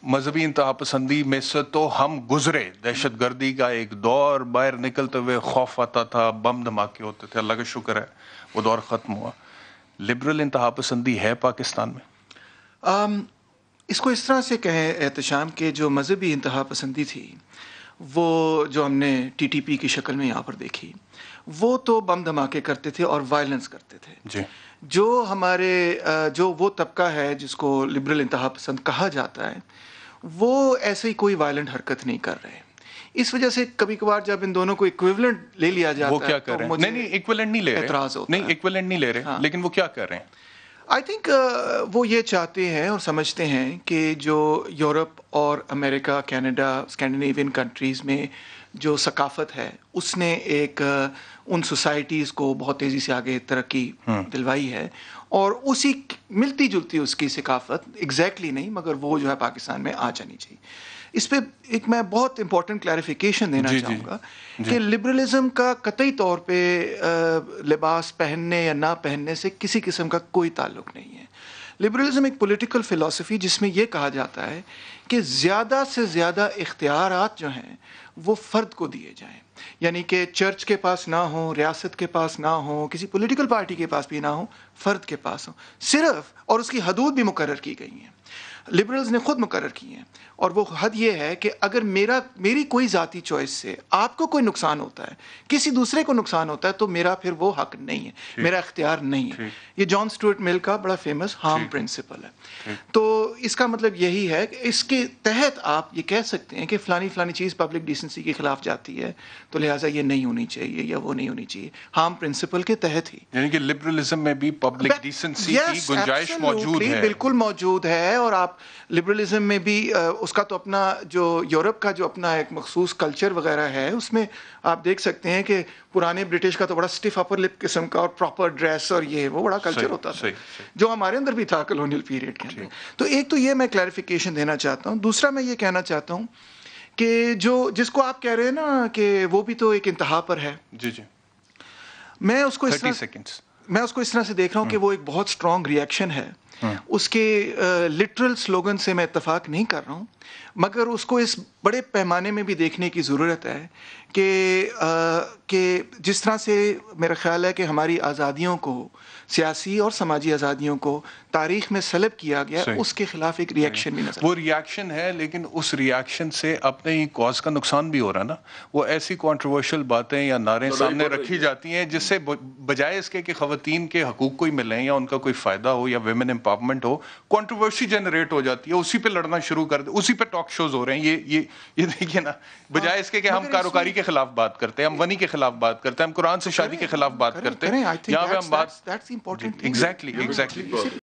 مذہبی انتہا پسندی میں سے تو ہم گزرے. دہشت گردی کا ایک دور، باہر نکلتے ہوئے خوف آتا تھا، بم دھماکے ہوتے تھے. اللہ کا شکر ہے وہ دور ختم ہوا. لبرل انتہا پسندی ہے پاکستان میں؟ اس کو اس طرح سے کہیں احتشام کہ جو مذہبی انتہا پسندی تھی وہ جو ہم نے ٹی ٹی پی کی شکل میں یہاں پر دیکھی، وہ تو بم دھماکے کرتے تھے اور وائلنس کرتے تھے. جی. جو ہمارے جو وہ طبقہ ہے جس کو لبرل انتہا پسند کہا جاتا ہے، وہ ایسے ہی کوئی وائلنٹ حرکت نہیں کر رہے. اس وجہ سے کبھی کبھار جب ان دونوں کو ایکویولنٹ لے لیا جاتا ہے، وہ کیا کر رہے ہیں؟ نہیں ایکویولنٹ نہیں لے رہے، اعتراض ہوتا ہے. نہیں ایکویولنٹ نہیں لے رہے، لیکن وہ کیا کر رہے ہیں؟ آئی تھنک وہ یہ چاہتے ہیں اور سمجھتے ہیں کہ جو یورپ اور امریکہ، کینیڈا، اسکینڈینیوین کنٹریز میں جو ثقافت ہے اس نے ایک ان سوسائٹیز کو بہت تیزی سے آگے ترقی دلوائی ہے، اور اسی ملتی جلتی اس کی ثقافت ایگزیکٹلی نہیں مگر وہ جو ہے پاکستان میں آ جانی چاہیے. اس پہ ایک میں بہت امپورٹنٹ کلیریفیکیشن دینا چاہوں گا کہ لبرلزم کا قطعی طور پہ لباس پہننے یا نہ پہننے سے کسی قسم کا کوئی تعلق نہیں ہے. لبرلزم ایک پولیٹیکل فلسفی جس میں یہ کہا جاتا ہے کہ زیادہ سے زیادہ اختیارات جو ہیں وہ فرد کو دیے جائیں، یعنی کہ چرچ کے پاس نہ ہوں، ریاست کے پاس نہ ہوں، کسی پولیٹیکل پارٹی کے پاس بھی نہ ہوں، فرد کے پاس ہوں صرف. اور اس کی حدود بھی مقرر کی گئی ہیں، لبرلز نے خود مقرر کی ہیں. اور وہ حد یہ ہے کہ اگر میری کوئی ذاتی چوائس سے آپ کو کوئی نقصان ہوتا ہے، کسی دوسرے کو نقصان ہوتا ہے، تو میرا پھر وہ حق نہیں ہے، میرا اختیار نہیں ہے. یہ جان اسٹوارٹ مل کا بڑا فیمس ہارم پرنسپل ہے. تو اس کا مطلب یہی ہے کہ اس کے تحت آپ یہ کہہ سکتے ہیں کہ فلانی چیز پبلک ڈیسنسی کے خلاف جاتی ہے تو لہٰذا یہ نہیں ہونی چاہیے یا وہ نہیں ہونی چاہیے، ہارم پرنسپل کے تحت ہی. یعنی کہ لبرلزم میں بھی پبلک ڈیسنسی کی گنجائش موجود ہے. بالکل موجود ہے. اور آپ لبرلزم میں بھی اس کا تو اپنا جو یورپ کا جو اپنا ایک مخصوص کلچر وغیرہ ہے، اس میں آپ دیکھ سکتے ہیں کہ پرانے برٹش کا تو بڑا اسٹف اپر لپ قسم کا اور پراپر ڈریس اور یہ وہ بڑا کلچر ہوتا تھا جو ہمارے اندر بھی تھا کلونیل پیریڈ کے اندر. تو ایک تو یہ میں کلیریفیکیشن دینا چاہتا ہوں. دوسرا میں یہ کہنا چاہتا ہوں کہ جس کو آپ کہہ رہے ہیں نا کہ وہ بھی تو ایک انتہا پر ہے. جی جی. میں اس کو اس طرح سے دیکھ رہا ہوں کہ وہ ایک بہت اسٹرانگ ریئیکشن ہے. اس کے لٹرل سلوگن سے میں اتفاق نہیں کر رہا ہوں، مگر اس کو اس بڑے پیمانے میں بھی دیکھنے کی ضرورت ہے کہ جس طرح سے میرا خیال ہے کہ ہماری آزادیوں کو، سیاسی اور سماجی آزادیوں کو تاریخ میں سلب کیا گیا، اس کے خلاف ایک ریئیکشن بھی نظر. وہ ریئیکشن ہے، لیکن اس ریئیکشن سے اپنے ہی کاز کا نقصان بھی ہو رہا ہے نا. وہ ایسی کنٹروورشل باتیں یا نعرے سامنے رکھی جاتی ہیں جس سے بجائے اس کے کہ خواتین کے حقوق کوئی ملیں یا ان کا کوئی فائدہ ہو یا ویمن امپاورمنٹ ہو، کنٹروورسی جنریٹ ہو جاتی ہے. اسی پہ لڑنا شروع کر دیں، اسی پہ ٹاک شوز ہو رہے ہیں. یہ دیکھیے نا، بجائے اس کے کہ ہم کاروکاری کے خلاف بات کرتے ہیں، ہم ونی کے خلاف بات کرتے ہیں، ہم قرآن سے شادی کے خلاف بات کرتے ہیں، یہاں پہ ہم بات ایگزیکٹلی